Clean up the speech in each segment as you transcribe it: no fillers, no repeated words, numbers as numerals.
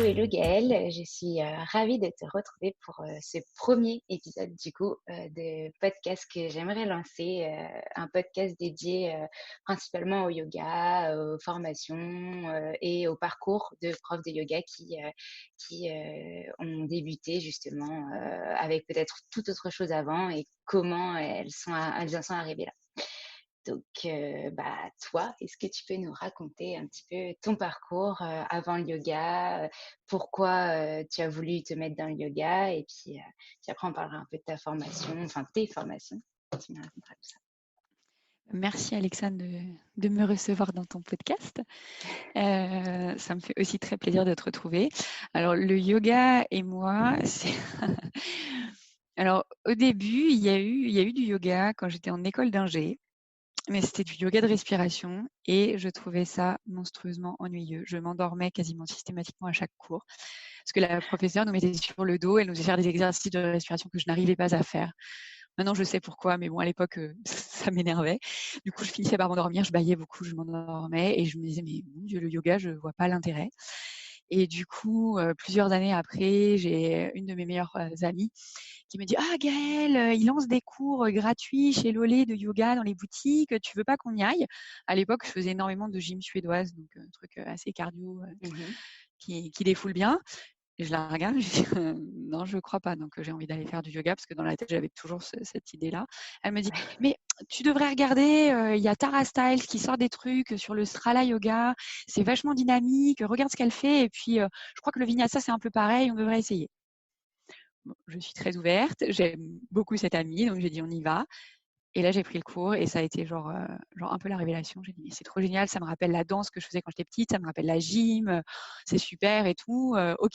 Hello Gaëlle, je suis ravie de te retrouver pour ce premier épisode du coup de podcast que j'aimerais lancer, un podcast dédié principalement au yoga, aux formations et au parcours de profs de yoga qui ont débuté justement avec peut-être toute autre chose avant et comment elles en sont arrivées là. Donc, toi, est-ce que tu peux nous raconter un petit peu ton parcours avant le yoga, pourquoi tu as voulu te mettre dans le yoga et puis après on parlera un peu de ta formation, enfin tes formations. Tu me raconteras tout ça. Merci Alexandre de me recevoir dans ton podcast. Ça me fait aussi très plaisir de te retrouver. Alors le yoga et moi, alors au début, il y a eu du yoga quand j'étais en école d'ingé, mais c'était du yoga de respiration et je trouvais ça monstrueusement ennuyeux. Je m'endormais quasiment systématiquement à chaque cours parce que la professeure nous mettait sur le dos, elle nous faisait faire des exercices de respiration que je n'arrivais pas à faire. Maintenant, je sais pourquoi, mais bon, à l'époque, ça m'énervait. Du coup, je finissais par m'endormir, je bâillais beaucoup, je m'endormais et je me disais, mais mon Dieu, le yoga, je vois pas l'intérêt. Et du coup, plusieurs années après, j'ai une de mes meilleures amies qui me dit, ah Gaëlle, il lance des cours gratuits chez Lolé de yoga dans les boutiques, tu veux pas qu'on y aille? À l'époque, je faisais énormément de gym suédoise, donc un truc assez cardio qui défoule bien. Et je la regarde, je dis non, je ne crois pas. Donc, j'ai envie d'aller faire du yoga parce que dans la tête, j'avais toujours cette idée-là. Elle me dit, mais tu devrais regarder, il y a Tara Stiles qui sort des trucs sur le Strala Yoga. C'est vachement dynamique. Regarde ce qu'elle fait. Et puis, je crois que le Vinyasa, c'est un peu pareil. On devrait essayer. Bon, je suis très ouverte. J'aime beaucoup cette amie. Donc, j'ai dit, on y va. Et là, j'ai pris le cours et ça a été genre un peu la révélation. J'ai dit, mais c'est trop génial. Ça me rappelle la danse que je faisais quand j'étais petite. Ça me rappelle la gym. C'est super et tout. OK.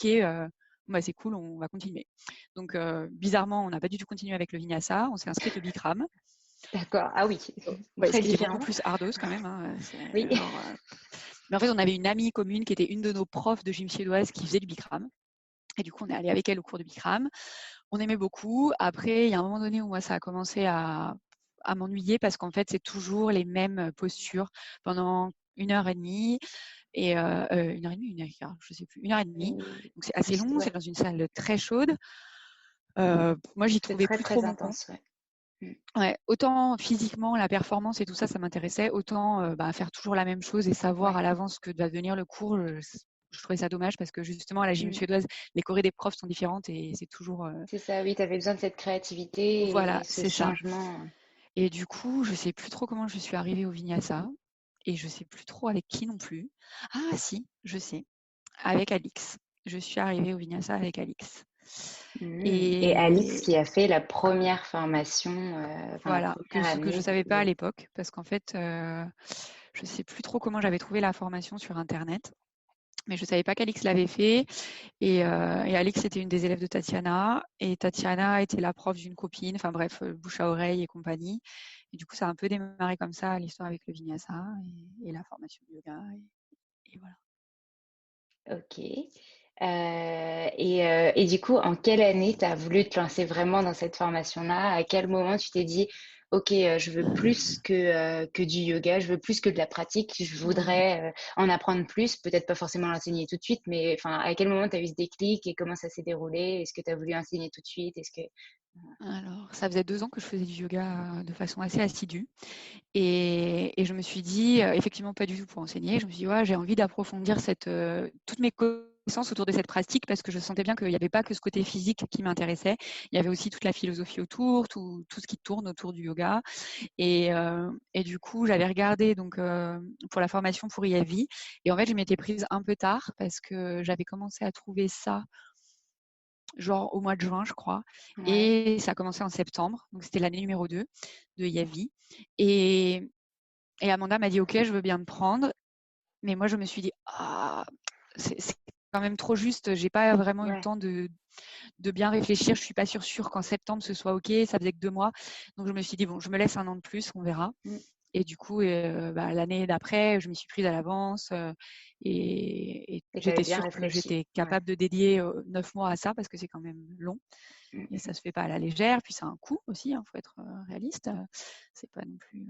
C'est cool, on va continuer. Donc, bizarrement, on n'a pas du tout continué avec le Vinyasa. On s'est inscrit au Bikram. D'accord, ah oui, Ce très qui était différent. beaucoup plus hardos quand même. Oui. Mais en fait, on avait une amie commune qui était une de nos profs de gym suédoise qui faisait du Bikram. Et du coup, on est allé avec elle au cours du Bikram. On aimait beaucoup. Après, il y a un moment donné où moi, ça a commencé à m'ennuyer parce qu'en fait, c'est toujours les mêmes postures pendant 1h30. Et 1h30, 1h15, je ne sais plus, 1h30. Donc, c'est assez long, Ouais. c'est dans une salle très chaude. Moi, j'y C'est trouvais très plus trop très mon compte. intense, ouais. Ouais, autant physiquement, la performance et tout ça, ça m'intéressait. Autant faire toujours la même chose et savoir à l'avance ce que va devenir le cours, je trouvais ça dommage parce que justement, à la gym suédoise, les chorés des profs sont différentes et c'est toujours… C'est ça, oui, tu avais besoin de cette créativité Voilà, et ce c'est ça. changement. Et du coup, je ne sais plus trop comment je suis arrivée au Vinyasa et je ne sais plus trop avec qui non plus. Ah si, je sais, avec Alix. Je suis arrivée au Vinyasa avec Alix. Et Alix qui a fait la première formation, la Voilà, première que je année. ne savais pas à l'époque, parce qu'en fait, je ne sais plus trop comment j'avais trouvé la formation sur Internet, mais je ne savais pas qu'Alix l'avait fait. Et Alix était une des élèves de Tatiana, et Tatiana était la prof d'une copine, enfin bref, bouche à oreille et compagnie. Et du coup, ça a un peu démarré comme ça, l'histoire avec le Vinyasa et la formation de yoga, et voilà. Ok. Et du coup, en quelle année tu as voulu te lancer vraiment dans cette formation-là? À quel moment tu t'es dit, OK, je veux plus que du yoga, je veux plus que de la pratique, je voudrais en apprendre plus, peut-être pas forcément l'enseigner tout de suite, mais enfin, à quel moment tu as eu ce déclic et comment ça s'est déroulé? Est-ce que tu as voulu enseigner tout de suite? Alors, ça faisait 2 ans que je faisais du yoga de façon assez assidue. Et je me suis dit, effectivement, pas du tout pour enseigner. Je me suis dit, ouais, j'ai envie d'approfondir toutes mes connaissances autour de cette pratique parce que je sentais bien qu'il n'y avait pas que ce côté physique qui m'intéressait. Il y avait aussi toute la philosophie autour, tout ce qui tourne autour du yoga. Et du coup, j'avais regardé donc, pour la formation pour IAVI. Et en fait, je m'étais prise un peu tard parce que j'avais commencé à trouver ça genre au mois de juin, je crois. Ouais. Et ça a commencé en septembre. Donc, c'était l'année numéro 2 de IAVI. Et Amanda m'a dit, OK, je veux bien te prendre. Mais moi, je me suis dit, ah, c'est quand même trop juste. J'ai pas vraiment eu le Ouais. temps de bien réfléchir. Je suis pas sûre qu'en septembre ce soit OK. Ça faisait que 2 mois. Donc je me suis dit: «Bon, je me laisse 1 an de plus, on verra». Mmh. Et du coup, l'année d'après, je m'y suis prise à l'avance, et Et tu avais j'étais bien sûre que réfléchi. j'étais Ouais. capable de dédier, 9 mois à ça parce que c'est quand même long et Mmh. ça se fait pas à la légère. Puis c'est un coût aussi, hein, faut être, réaliste. C'est pas non plus,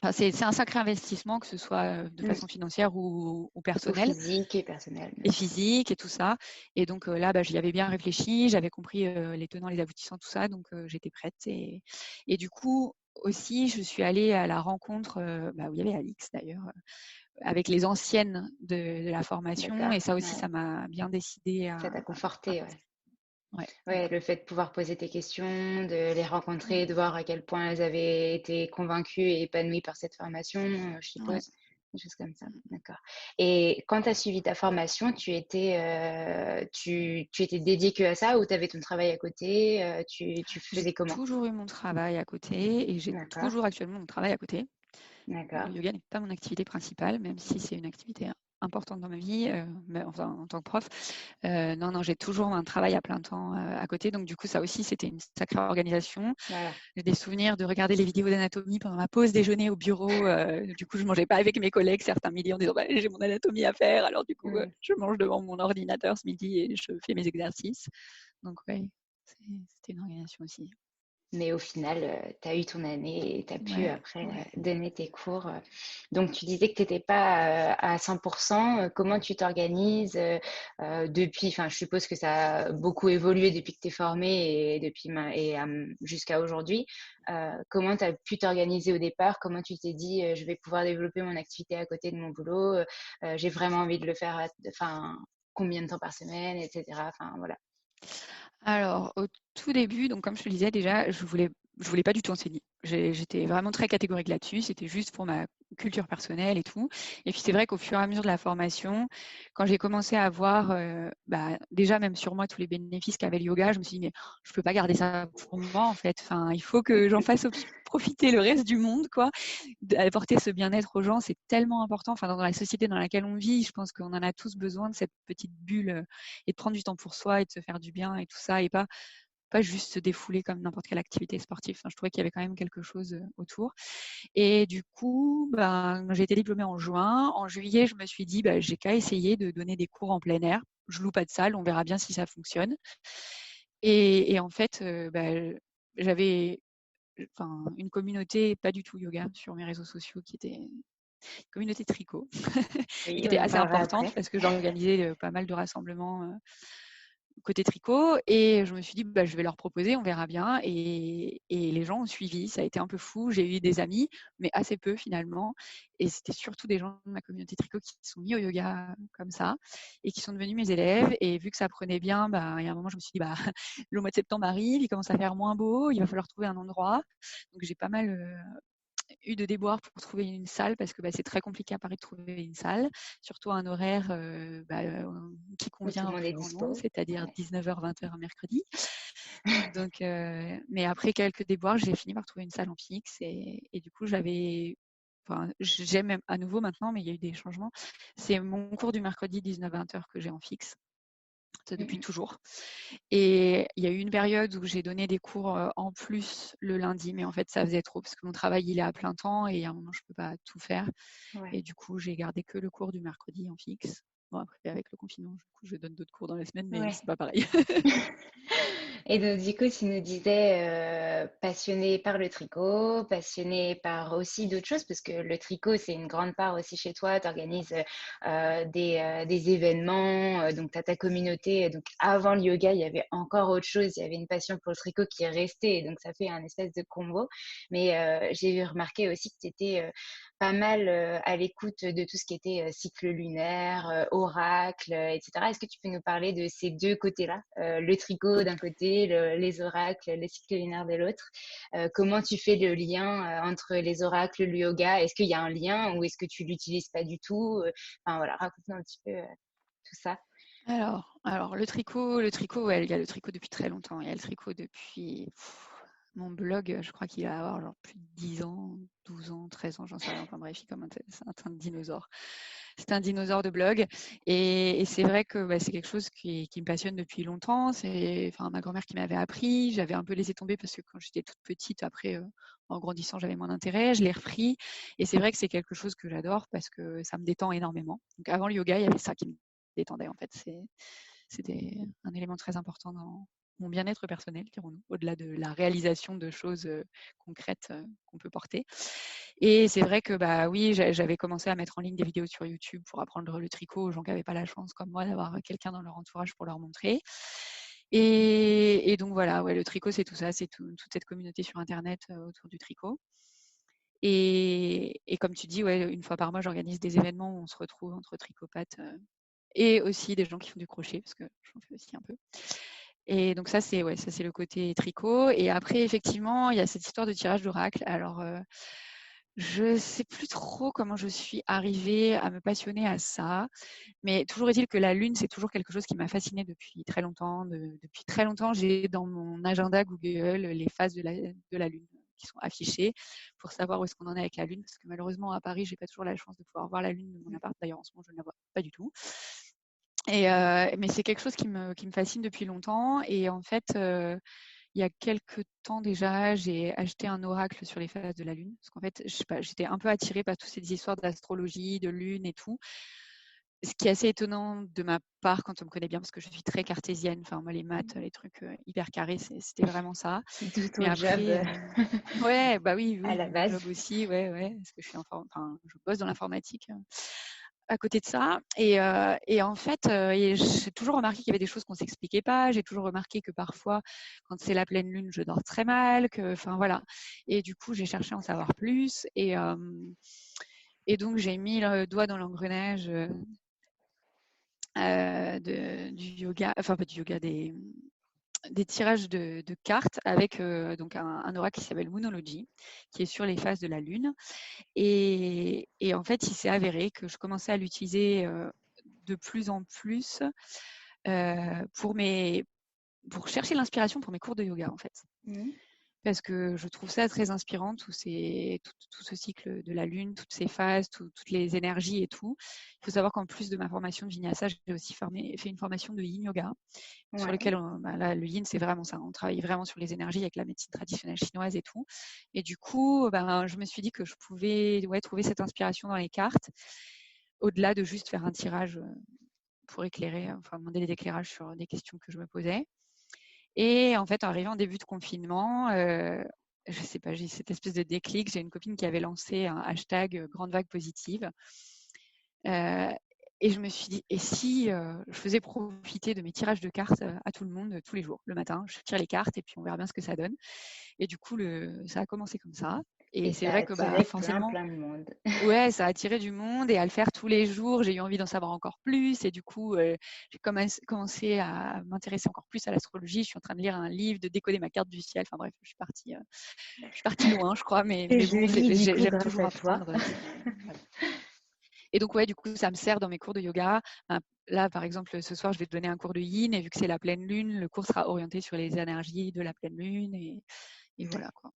enfin, c'est un sacré investissement, que ce soit, de Mmh. façon financière ou Au personnelle physique et personnel, et bien sûr. physique et tout ça. Et donc, là, j'y avais bien réfléchi, j'avais compris, les tenants, les aboutissants, tout ça, donc j'étais prête et du coup aussi, je suis allée à la rencontre, où il y avait Alix d'ailleurs, avec les anciennes de la formation D'accord, et ça aussi, ouais. ça m'a bien décidée Ça t'a à conforté, ouais. continuer. Ouais, Ouais, le fait de pouvoir poser tes questions, de les ouais, rencontrer, de voir à quel point elles avaient été convaincues et épanouies par cette formation, je ouais. suppose, des choses comme ça. Mmh. D'accord. Et quand tu as suivi ta formation, tu étais dédiée que à ça ou tu avais ton travail à côté? Tu J'ai faisais comment? toujours eu mon travail à côté et j'ai D'accord, toujours actuellement mon travail à côté. Le d'accord. yoga n'est pas mon activité principale, même si c'est une activité importante dans ma vie, mais enfin en tant que prof. Non, non, j'ai toujours un travail à plein temps, à côté. Donc du coup, ça aussi, c'était une sacrée organisation. Voilà. J'ai des souvenirs de regarder les vidéos d'anatomie pendant ma pause déjeuner au bureau. Du coup, je mangeais pas avec mes collègues certains midis en disant bah, j'ai mon anatomie à faire. Alors du coup, Mmh. je mange devant mon ordinateur ce midi et je fais mes exercices. Donc ouais, c'était une organisation aussi. Mais au final, tu as eu ton année et tu as pu Ouais, après, ouais. donner tes cours. Donc tu disais que tu étais pas, à 100. Comment tu t'organises, depuis enfin, je suppose que ça a beaucoup évolué depuis que tu es formée et depuis jusqu'à aujourd'hui. Comment tu as pu t'organiser au départ? Comment tu t'es dit: «Je vais pouvoir développer mon activité à côté de mon boulot, j'ai vraiment envie de le faire enfin, combien de temps par semaine?» et cetera. Enfin, voilà. Alors, au tout début, donc comme je te le disais déjà, je voulais pas du tout enseigner. J'étais vraiment très catégorique là-dessus. C'était juste pour ma culture personnelle et tout. Et puis c'est vrai qu'au fur et à mesure de la formation, quand j'ai commencé à voir, déjà même sur moi tous les bénéfices qu'avait le yoga, je me suis dit mais je peux pas garder ça pour moi en fait. Enfin, il faut que j'en fasse aussi profiter le reste du monde, quoi. D'apporter ce bien-être aux gens, c'est tellement important. Enfin, dans la société dans laquelle on vit, je pense qu'on en a tous besoin de cette petite bulle, et de prendre du temps pour soi et de se faire du bien et tout ça et pas juste se défouler comme n'importe quelle activité sportive. Enfin, je trouvais qu'il y avait quand même quelque chose, autour et du coup, j'ai été diplômée en juin. En juillet, je me suis dit: «J'ai qu'à essayer de donner des cours en plein air. Je loue pas de salle, on verra bien si ça fonctionne» et en fait, j'avais, une communauté pas du tout yoga sur mes réseaux sociaux qui était une communauté tricot et qui Oui, était on en assez parlera importante après. parce que j'organisais, pas mal de rassemblements, côté tricot et je me suis dit: Je vais leur proposer, on verra bien» et les gens ont suivi. Ça a été un peu fou. J'ai eu des amis, mais assez peu finalement et c'était surtout des gens de ma communauté tricot qui se sont mis au yoga comme ça et qui sont devenus mes élèves et vu que ça prenait bien, il y a un moment, je me suis dit: le mois de septembre arrive, il commence à faire moins beau, il va falloir trouver un endroit». Donc j'ai pas mal, eu de déboires pour trouver une salle parce que c'est très compliqué à Paris de trouver une salle, surtout un horaire qui Où tout convient le au monde est plus grand nombre, dispo. c'est-à-dire Ouais. 19h, 20h un mercredi. Donc, mais après quelques déboires, j'ai fini par trouver une salle en fixe et du coup, j'aime même à nouveau maintenant, mais il y a eu des changements. C'est mon cours du mercredi 19-20h que j'ai en fixe. Ça depuis Mmh. toujours. Et il y a eu une période où j'ai donné des cours en plus le lundi, mais en fait, ça faisait trop parce que mon travail, il est à plein temps et à un moment, je ne peux pas tout faire. Ouais. Et du coup, j'ai gardé que le cours du mercredi en fixe. Bon, après, avec le confinement, du coup, je donne d'autres cours dans la semaine, mais Ouais. c'est pas pareil. Et donc, du coup, tu nous disais, passionné par le tricot, passionné par aussi d'autres choses, parce que le tricot, c'est une grande part aussi chez toi. Tu organises des événements, donc tu as ta communauté. Donc, avant le yoga, il y avait encore autre chose. Il y avait une passion pour le tricot qui est restée. Et donc, ça fait un espèce de combo. Mais j'ai remarqué aussi que tu étais pas mal à l'écoute de tout ce qui était cycle lunaire, oracle, etc. Est-ce que tu peux nous parler de ces deux côtés-là, le tricot d'un côté, les oracles, les cycles lunaires de l'autre? Comment tu fais le lien entre les oracles, le yoga? Est-ce qu'il y a un lien ou est-ce que tu l'utilises pas du tout? Enfin voilà, raconte-nous un petit peu tout ça. Alors, le tricot, ouais, il y a le tricot depuis très longtemps. Il y a le tricot depuis Mon blog, je crois qu'il va avoir genre plus de 10 ans, 12 ans, 13 ans, j'en sais rien. Enfin bref, c'est un dinosaure. C'est un dinosaure de blog. Et c'est vrai que c'est quelque chose qui me passionne depuis longtemps. C'est ma grand-mère qui m'avait appris. J'avais un peu laissé tomber parce que quand j'étais toute petite, après, en grandissant, j'avais moins d'intérêt. Je l'ai repris. Et c'est vrai que c'est quelque chose que j'adore parce que ça me détend énormément. Donc avant le yoga, il y avait ça qui me détendait en fait. C'était un élément très important dans mon bien-être personnel, dirons-nous, au-delà de la réalisation de choses concrètes qu'on peut porter. Et c'est vrai que oui, j'avais commencé à mettre en ligne des vidéos sur YouTube pour apprendre le tricot aux gens qui n'avaient pas la chance comme moi d'avoir quelqu'un dans leur entourage pour leur montrer. Et donc voilà, le tricot c'est tout ça, c'est toute cette communauté sur Internet autour du tricot. Et comme tu dis, une fois par mois, j'organise des événements où on se retrouve entre tricopathes et aussi des gens qui font du crochet, parce que j'en fais aussi un peu. Et donc ça, c'est le côté tricot. Et après, effectivement, il y a cette histoire de tirage d'oracle. Alors, je ne sais plus trop comment je suis arrivée à me passionner à ça, mais toujours est-il que la lune, c'est toujours quelque chose qui m'a fascinée depuis très longtemps. Depuis très longtemps, j'ai dans mon agenda Google les phases de la lune qui sont affichées pour savoir où est-ce qu'on en est avec la lune, parce que malheureusement, à Paris, je n'ai pas toujours la chance de pouvoir voir la lune de mon appart. D'ailleurs, en ce moment, je ne la vois pas du tout. Mais c'est quelque chose qui me fascine depuis longtemps. Et en fait, il y a quelques temps déjà, j'ai acheté un oracle sur les phases de la Lune. Parce qu'en fait, je sais pas, j'étais un peu attirée par toutes ces histoires d'astrologie, de lune et tout. Ce qui est assez étonnant de ma part quand on me connaît bien, parce que je suis très cartésienne. Enfin, moi, les maths, les trucs hyper carrés, c'était vraiment ça. D'où Mais ton job après, ouais, à oui, la mon base. job aussi, ouais, parce que je bosse dans l'informatique à côté de ça. Et en fait, j'ai toujours remarqué qu'il y avait des choses qu'on ne s'expliquait pas. J'ai toujours remarqué que parfois, quand c'est la pleine lune, je dors très mal. Voilà. Et du coup, j'ai cherché à en savoir plus. Et donc, j'ai mis le doigt dans l'engrenage du yoga, enfin pas du yoga, des tirages de cartes avec donc un oracle qui s'appelle Moonology, qui est sur les phases de la lune. Et en fait, il s'est avéré que je commençais à l'utiliser de plus en plus pour chercher l'inspiration pour mes cours de yoga, en fait. Mmh. Parce que je trouve ça très inspirant, tout ce cycle de la Lune, toutes ces phases, toutes les énergies et tout. Il faut savoir qu'en plus de ma formation de Vinyasa, j'ai aussi fait une formation de Yin Yoga, sur Ouais. lequel, là, le Yin, c'est vraiment ça. On travaille vraiment sur les énergies avec la médecine traditionnelle chinoise et tout. Et du coup, je me suis dit que je pouvais trouver cette inspiration dans les cartes, au-delà de juste faire un tirage pour éclairer, demander des éclairages sur des questions que je me posais. Et en fait, en arrivant en début de confinement, je sais pas, j'ai cette espèce de déclic. J'ai une copine qui avait lancé un hashtag grande vague positive. Et je me suis dit, et si je faisais profiter de mes tirages de cartes à tout le monde tous les jours, le matin, je tire les cartes et puis on verra bien ce que ça donne. Et du coup, ça a commencé comme ça. Et Et c'est ça a vrai que attiré plein, forcément, plein de monde. ouais, ça a attiré du monde et à le faire tous les jours, j'ai eu envie d'en savoir encore plus et du coup, j'ai commencé à m'intéresser encore plus à l'astrologie. Je suis en train de lire un livre, de décoder ma carte du ciel. Enfin bref, je suis partie loin, je crois, mais Et je bon, lis du coup j'aime grâce toujours à toi. apprendre. Voilà. Et donc, du coup, ça me sert dans mes cours de yoga. Là, par exemple, ce soir, je vais te donner un cours de yin et vu que c'est la pleine lune, le cours sera orienté sur les énergies de la pleine lune et voilà quoi.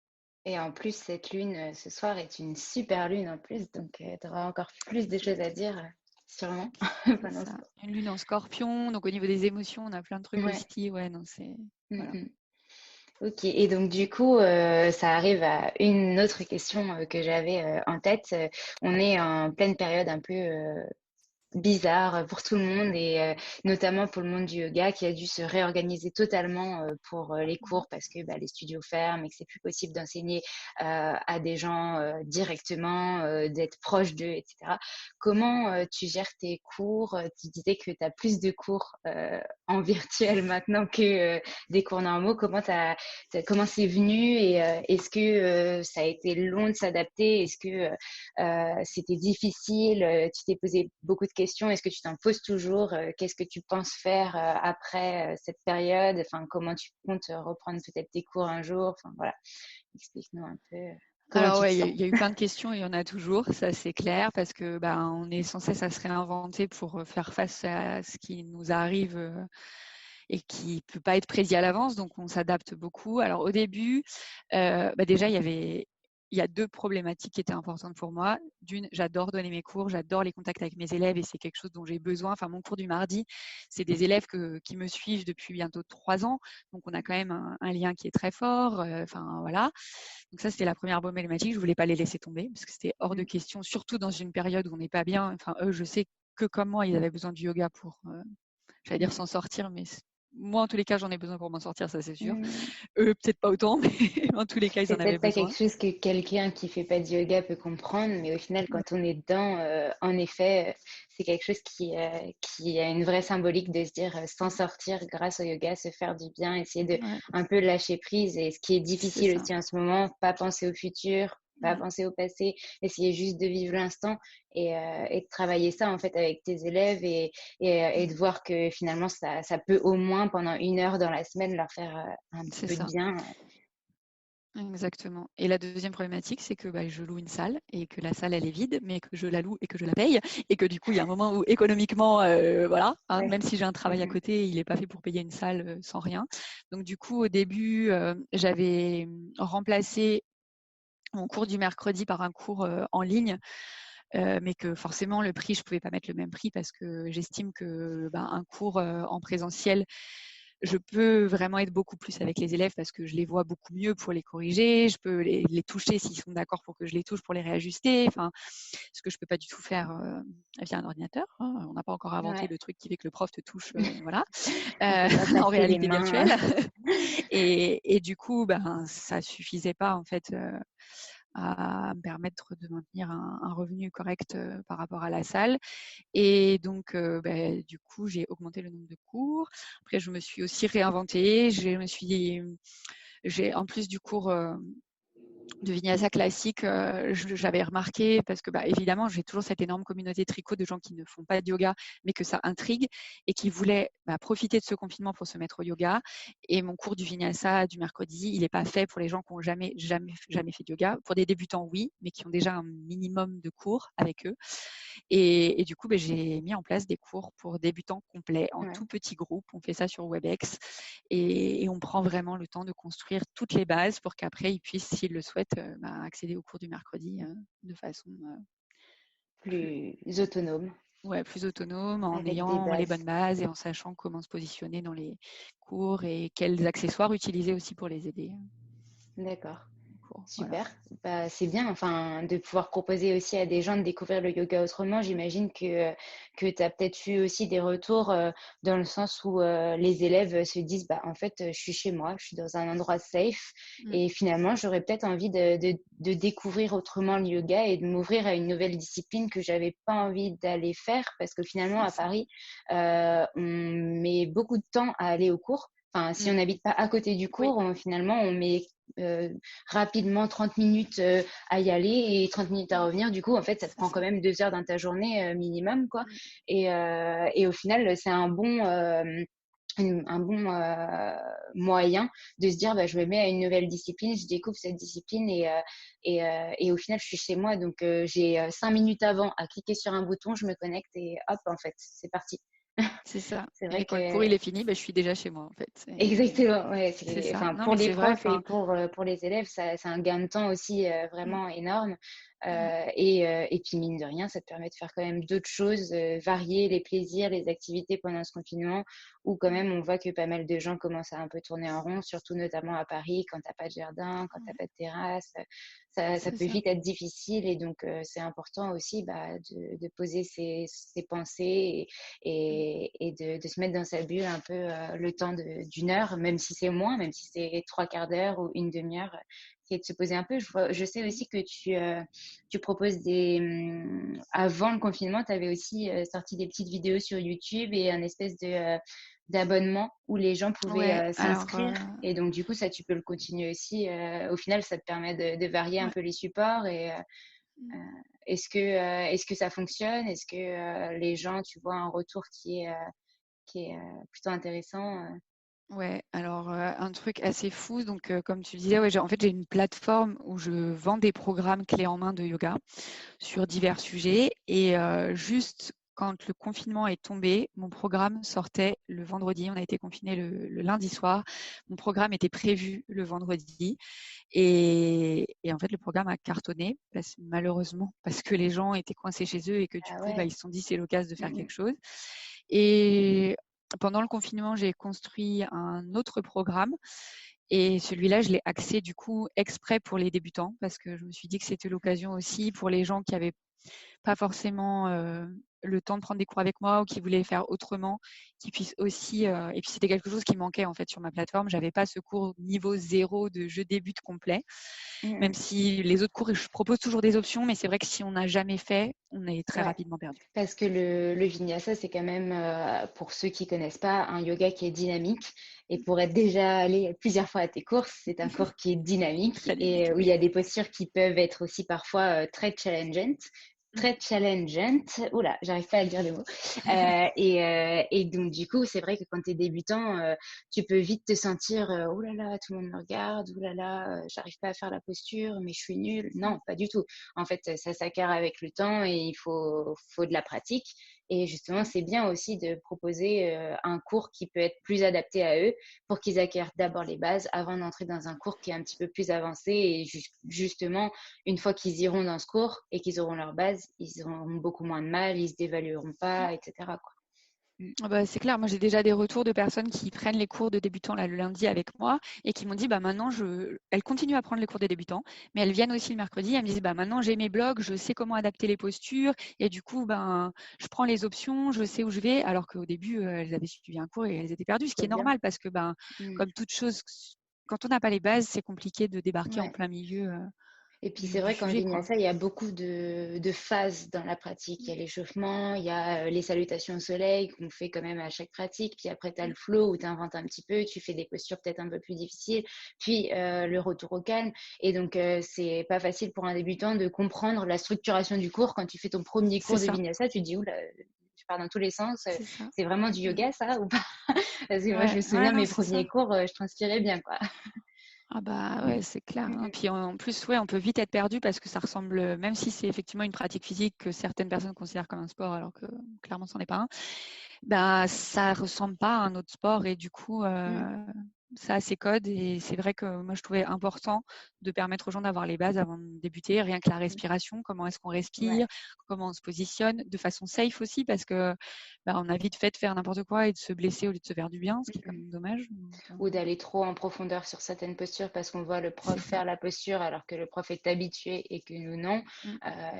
Et en plus, cette lune ce soir est une super lune en plus, donc tu auras encore plus de choses à dire, sûrement. C'est pendant ce ça. temps. Une lune en scorpion, donc au niveau des émotions, on a plein de trucs Ouais. aussi. Ouais, non, c'est. Voilà. Mm, mm. Ok, et donc du coup, ça arrive à une autre question que j'avais en tête. On est en pleine période un peu bizarre pour tout le monde et notamment pour le monde du yoga qui a dû se réorganiser totalement pour les Mhm. cours parce que les studios ferment et que c'est plus possible d'enseigner à des gens directement, d'être proche d'eux, etc. Comment tu gères tes cours? Tu disais que tu as plus de cours en virtuel maintenant que des cours normaux. Comment c'est venu et est-ce que ça a été long de s'adapter? Est-ce que c'était difficile? Tu t'es posé beaucoup de questions. Est-ce que tu t'en poses toujours? Qu'est-ce que tu penses faire après cette période? Enfin, comment tu comptes reprendre peut-être tes cours un jour? Enfin, voilà. Explique-nous un peu comment Alors tu te ouais, sens. il y a eu plein de questions, il y en a toujours, ça c'est clair, parce que on est sans cesse à se réinventer pour faire face à ce qui nous arrive et qui ne peut pas être prédit à l'avance, donc on s'adapte beaucoup. Alors au début, déjà, il y a 2 problématiques qui étaient importantes pour moi. D'une, j'adore donner mes cours, j'adore les contacts avec mes élèves et c'est quelque chose dont j'ai besoin. Enfin, mon cours du mardi, c'est des élèves qui me suivent depuis bientôt 3 ans, donc on a quand même un lien qui est très fort. Enfin, voilà. Donc ça, c'était la première problématique. Je ne voulais pas les laisser tomber parce que c'était hors de question, surtout dans une période où on n'est pas bien. Enfin, eux, je sais que comme moi, ils avaient besoin du yoga pour, j'allais dire s'en sortir, mais moi, en tous les cas, j'en ai besoin pour m'en sortir, ça c'est sûr. Eux, peut-être pas autant, mais en tous les cas, ils C'est en avaient peut-être pas besoin. quelque chose que quelqu'un qui fait pas de yoga peut comprendre, mais au final, quand on est dedans, en effet, c'est quelque chose qui a une vraie symbolique de se dire s'en sortir grâce au yoga, se faire du bien, essayer de Ouais, un peu lâcher prise. Et ce qui est c'est difficile ça. aussi en ce moment, pas penser au futur, pas penser au passé, essayer juste de vivre l'instant et de travailler ça en fait avec tes élèves et de voir que finalement ça peut au moins pendant 1 heure dans la semaine leur faire un petit C'est peu de ça. bien. Exactement. Et la deuxième problématique, c'est que je loue une salle et que la salle, elle est vide, mais que je la loue et que je la paye. Et que du coup, il y a un moment où économiquement, voilà, hein, Ouais. même si j'ai un travail à côté, il n'est pas fait pour payer une salle sans rien. Donc du coup, au début, j'avais remplacé mon cours du mercredi par un cours en ligne. Mais que forcément le prix, je ne pouvais pas mettre le même prix parce que j'estime que un cours en présentiel, je peux vraiment être beaucoup plus avec les élèves parce que je les vois beaucoup mieux pour les corriger, je peux les toucher s'ils sont d'accord pour que je les touche pour les réajuster, enfin, ce que je ne peux pas du tout faire via un ordinateur, hein. On n'a pas encore inventé Ouais. le truc qui fait que le prof te touche voilà, On peut pas en passer les réalité mains. virtuelle. Et du coup, ça suffisait pas en fait à me permettre de maintenir un revenu correct par rapport à la salle. Et donc, du coup, j'ai augmenté le nombre de cours. Après, je me suis aussi réinventée. J'ai en plus du cours de Vinyasa classique, j'avais remarqué parce que évidemment, j'ai toujours cette énorme communauté tricot de gens qui ne font pas de yoga, mais que ça intrigue et qui voulaient profiter de ce confinement pour se mettre au yoga. Et mon cours du Vinyasa du mercredi, il n'est pas fait pour les gens qui n'ont jamais fait de yoga. Pour des débutants, oui, mais qui ont déjà un minimum de cours avec eux. Et du coup, j'ai mis en place des cours pour débutants complets en Ouais. tout petit groupe. On fait ça sur WebEx et on prend vraiment le temps de construire toutes les bases pour qu'après, ils puissent, s'ils le souhaitent, accéder aux cours du mercredi de façon plus, Plus autonome, plus autonome, en avec des ayant les bases. bonnes bases et en sachant comment se positionner dans les cours et quels accessoires utiliser aussi pour les aider. D'accord. Cours. Voilà. Super. C'est bien, enfin, de pouvoir proposer aussi à des gens de découvrir le yoga autrement. J'imagine que tu as peut-être eu aussi des retours dans le sens où les élèves se disent, en fait, je suis chez moi, je suis dans un endroit safe et finalement, j'aurais peut-être envie de découvrir autrement le yoga et de m'ouvrir à une nouvelle discipline que j'avais pas envie d'aller faire parce que finalement, C'est à ça. Paris, on met beaucoup de temps à aller au cours. Enfin, si on n'habite pas à côté du Oui. cours, finalement, on met rapidement 30 minutes à y aller et 30 minutes à revenir. Du coup, en fait, ça te C'est prend quand ça. même 2 heures dans ta journée minimum, quoi. Et au final, c'est un bon moyen de se dire je me mets à une nouvelle discipline, je découvre cette discipline et au final je suis chez moi donc j'ai 5 minutes avant à cliquer sur un bouton, je me connecte et hop en fait c'est parti. C'est ça. C'est vrai Et quand le que cours il est fini, je suis déjà chez moi en fait. exactement, ouais, C'est ça. enfin, Non, pour mais les c'est vrai. profs et Enfin, pour les élèves, c'est un gain de temps aussi mm, vraiment énorme. mm, Et puis, mine de rien, ça te permet de faire quand même d'autres choses, varier les plaisirs, les activités pendant ce confinement, où quand même on voit que pas mal de gens commencent à un peu tourner en rond, surtout notamment à Paris, quand t'as pas de jardin, quand t'as ouais, pas de terrasse, ça c'est peut ça. vite être difficile. Et donc, c'est important aussi de poser ses pensées et de se mettre dans sa bulle un peu le temps d'une heure, même si c'est moins, même si c'est 3/4 d'heure ou une demi-heure, c'est de se poser un peu. Je sais aussi que tu proposes avant le confinement, tu avais aussi sorti des petites vidéos sur YouTube et un espèce d'abonnement où les gens pouvaient Ouais, alors, s'inscrire. Et donc, du coup, ça, tu peux le continuer aussi. Au final, ça te permet de varier un ouais. peu les supports et est-ce que ça fonctionne? Est-ce que les gens, tu vois, un retour qui est plutôt intéressant? Ouais, alors un truc assez fou, donc comme tu disais, ouais, en fait j'ai une plateforme où je vends des programmes clés en main de yoga sur divers sujets et juste quand le confinement est tombé, mon programme sortait le vendredi. On a été confinés le lundi soir. Mon programme était prévu le vendredi. Et en fait, le programme a cartonné, malheureusement, parce que les gens étaient coincés chez eux et que du Ah coup, ouais. ils se sont dit c'est l'occasion de faire Mm. quelque chose. Et pendant le confinement, j'ai construit un autre programme. Et celui-là, je l'ai axé du coup exprès pour les débutants parce que je me suis dit que c'était l'occasion aussi pour les gens qui avaient pas forcément le temps de prendre des cours avec moi ou qui voulaient faire autrement, qui puissent aussi. Et puis c'était quelque chose qui manquait en fait sur ma plateforme. J'avais pas ce cours niveau 0 de je débute complet, Mm. même si les autres cours, je propose toujours des options, mais c'est vrai que si on n'a jamais fait, on est très Ouais. rapidement perdu. Parce que le vinyasa, c'est quand même, pour ceux qui connaissent pas, un yoga qui est dynamique. Et pour être déjà allé plusieurs fois à tes cours, c'est un cours qui est dynamique Très et dynamique, où il oui. y a des postures qui peuvent être aussi parfois très challengeantes. Mm. Très challengeantes. Oula, j'arrive pas à dire le mot. Et donc, du coup, c'est vrai que quand tu es débutant, tu peux vite te sentir oh là là, tout le monde me regarde, oh là là, j'arrive pas à faire la posture, mais je suis nulle. Non, pas du tout. En fait, ça s'acquiert avec le temps et il faut de la pratique. Et justement, c'est bien aussi de proposer un cours qui peut être plus adapté à eux pour qu'ils acquièrent d'abord les bases avant d'entrer dans un cours qui est un petit peu plus avancé. Et justement, une fois qu'ils iront dans ce cours et qu'ils auront leurs bases, ils auront beaucoup moins de mal, ils se dévalueront pas, etc., quoi. Mm. Ah bah, c'est clair, moi j'ai déjà des retours de personnes qui prennent les cours de débutants là, le lundi avec moi et qui m'ont dit bah maintenant elles continuent à prendre les cours des débutants, mais elles viennent aussi le mercredi, elles me disent bah maintenant j'ai mes blogs, je sais comment adapter les postures et du coup ben je prends les options, je sais où je vais, alors qu'au début elles avaient suivi un cours et elles étaient perdues, ce qui Trop est bien. normal parce que ben Mm. comme toute chose, quand on n'a pas les bases, c'est compliqué de débarquer en Ouais. plein milieu Et puis c'est du vrai qu'en sujet quoi. vinyasa, il y a beaucoup de phases dans la pratique. Il y a l'échauffement, il y a les salutations au soleil qu'on fait quand même à chaque pratique. Puis après, tu as le flow où tu inventes un petit peu, tu fais des postures peut-être un peu plus difficiles. Puis le retour au calme. Et donc, c'est pas facile pour un débutant de comprendre la structuration du cours. Quand tu fais ton premier C'est cours de ça, vinyasa, tu te dis, oula, je pars dans tous les sens. c'est ça. C'est vraiment du Mm. yoga, ça, ou pas? Parce que moi, je Ouais, me ouais, souviens, non, mes c'est ça. premiers cours, je transpirais bien, quoi. Ah bah Mm, ouais, c'est clair, mm, hein. mm. Puis en plus, ouais, on peut vite être perdu parce que ça ressemble, même si c'est effectivement une pratique physique que certaines personnes considèrent comme un sport, alors que clairement, c'en est pas un, bah ça ressemble pas à un autre sport et du coup, Mm. ça a ses codes et c'est vrai que moi, je trouvais important de permettre aux gens d'avoir les bases avant de débuter, rien que la Mm. respiration, comment est-ce qu'on respire, Ouais. comment on se positionne, de façon safe aussi parce que bah, on a vite fait de faire n'importe quoi et de se blesser au lieu de se faire du bien, ce qui est quand Mm. même dommage. Donc, Ou d'aller trop en profondeur sur certaines postures parce qu'on voit le prof c'est ça. faire la posture alors que le prof est habitué et que nous non. Mm.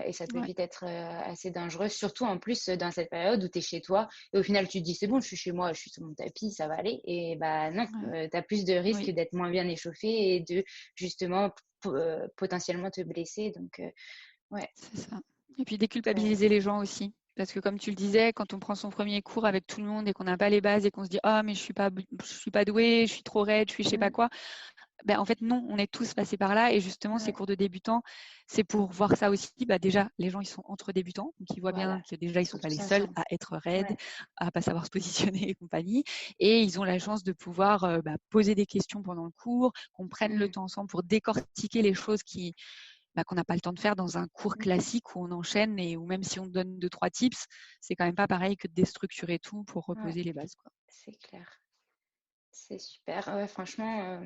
Et ça peut Ouais, vite être assez dangereux, surtout en plus dans cette période où tu es chez toi et au final tu te dis c'est bon, je suis chez moi, je suis sur mon tapis, ça va aller. Et bah non, ouais. tu as plus de risques Oui, d'être moins bien échauffé et de justement potentiellement te blesser. Donc ouais, c'est ça. Et puis ça- déculpabiliser les gens aussi. Parce que comme tu le disais, quand on prend son premier cours avec tout le monde et qu'on n'a pas les bases et qu'on se dit ah mais je suis pas doué, je suis trop raide, je suis je sais pas Mm, quoi. Ben, en fait non, on est tous passés par là et justement ces ouais, cours de débutants, c'est pour voir ça aussi. Bah, déjà les gens ils sont entre débutants, donc ils voient bien voilà, que déjà ils faut sont pas tous les seuls ensemble. à être raides, Ouais. à pas savoir se positionner et compagnie. Et ils ont la chance de pouvoir bah, poser des questions pendant le cours, qu'on prenne le Mm, temps ensemble pour décortiquer les choses qui bah, qu'on n'a pas le temps de faire dans un cours mm, classique où on enchaîne et où même si on donne deux, trois tips, c'est quand même pas pareil que de déstructurer tout pour ouais, reposer les bases, quoi. c'est clair. C'est super. Ouais, franchement,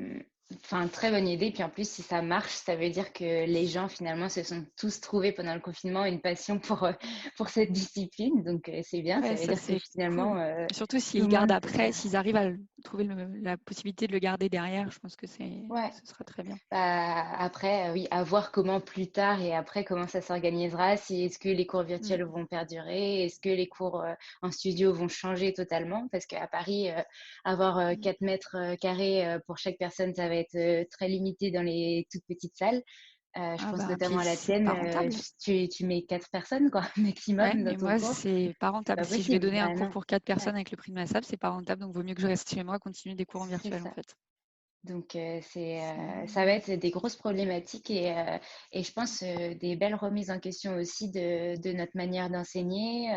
enfin, très bonne idée. Puis en plus, si ça marche, ça veut dire que les gens finalement se sont tous trouvés pendant le confinement une passion pour cette discipline. Donc c'est bien. Ça Ouais, veut ça dire que c'est cool. finalement, Surtout tout s'ils le gardent monde peut après, faire. s'ils arrivent à trouver la possibilité de le garder derrière, je pense que Ouais. ce sera très bien. Bah, après, oui, à voir comment plus tard et après comment ça s'organisera. Si est-ce que les cours Mm. virtuels vont perdurer? Est-ce que les cours en studio vont changer totalement? Parce qu'à Paris, avoir Mm. 4 mètres carrés pour chaque personne, ça va être très limité dans les toutes petites salles. Je Ah pense bah notamment puis à la c'est tienne. pas rentable. Tu mets 4 personnes, quoi, Ouais, maximum dans mais ton moi cours. c'est pas C'est rentable. pas Si je vais possible. donner un Bah cours non. pour quatre Ouais, personnes avec le prix de ma salle, c'est pas rentable, donc vaut mieux que je reste chez moi, continuer des cours en c'est virtuel en ça. fait. Donc, C'est ça va être des grosses problématiques et je pense des belles remises en question aussi de notre manière d'enseigner,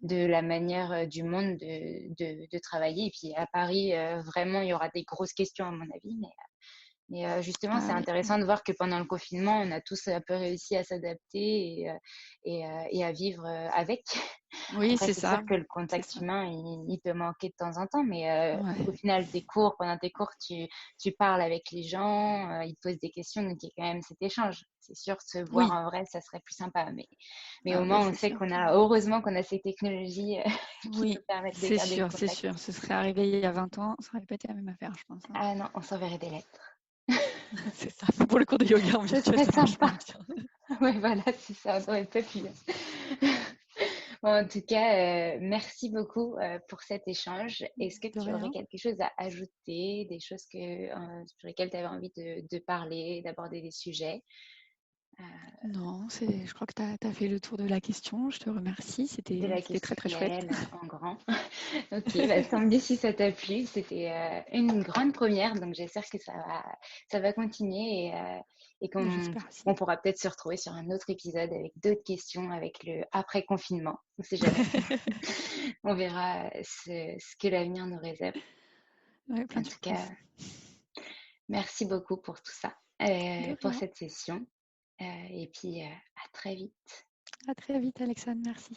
de la manière du monde de travailler. Et puis à Paris, vraiment, il y aura des grosses questions à mon avis, Et justement, c'est Ah oui. intéressant de voir que pendant le confinement, on a tous un peu réussi à s'adapter et à vivre avec. Oui, Après, c'est c'est sûr ça. que le C'est contact ça. humain, il peut manquer de temps en temps, mais au Ouais. final, pendant tes cours, tu parles avec les gens, ils te posent des questions, donc il y a quand même cet échange. C'est sûr, se voir Oui. en vrai, ça serait plus sympa, mais au Ah ben, moins, on c'est sait sûr. heureusement qu'on a ces technologies qui Oui, nous permettent de c'est garder le sûr, c'est contact. sûr. Ce serait arrivé il y a 20 ans, ça aurait pas été la même affaire, je pense, hein. Ah non, on s'enverrait des lettres. C'est ça. Pour le cours de yoga en Ce virtuel, serait ça marche sympa. moins bien. Ouais, voilà, c'est ça, on aurait pas pu. Bon, en tout cas, merci beaucoup pour cet échange. Est-ce que De tu aurais rien. quelque chose à ajouter, des choses sur lesquelles tu avais envie de parler, d'aborder des sujets? Euh, Non, je crois que tu as fait le tour de la question. Je te remercie. de la C'était très, question très chouette. IRL en grand. Ok, bah, tant mieux si ça t'a plu. C'était une grande première, donc j'espère que ça va continuer et qu'on J'espère aussi. on pourra peut-être se retrouver sur un autre épisode avec d'autres questions avec le après-confinement. On sait jamais. On verra ce que l'avenir nous réserve. Ouais, plein En de tout cas, surprises. merci beaucoup pour tout ça, De pour rien. cette session. Et puis, à très vite. À très vite, Alexandre. Merci.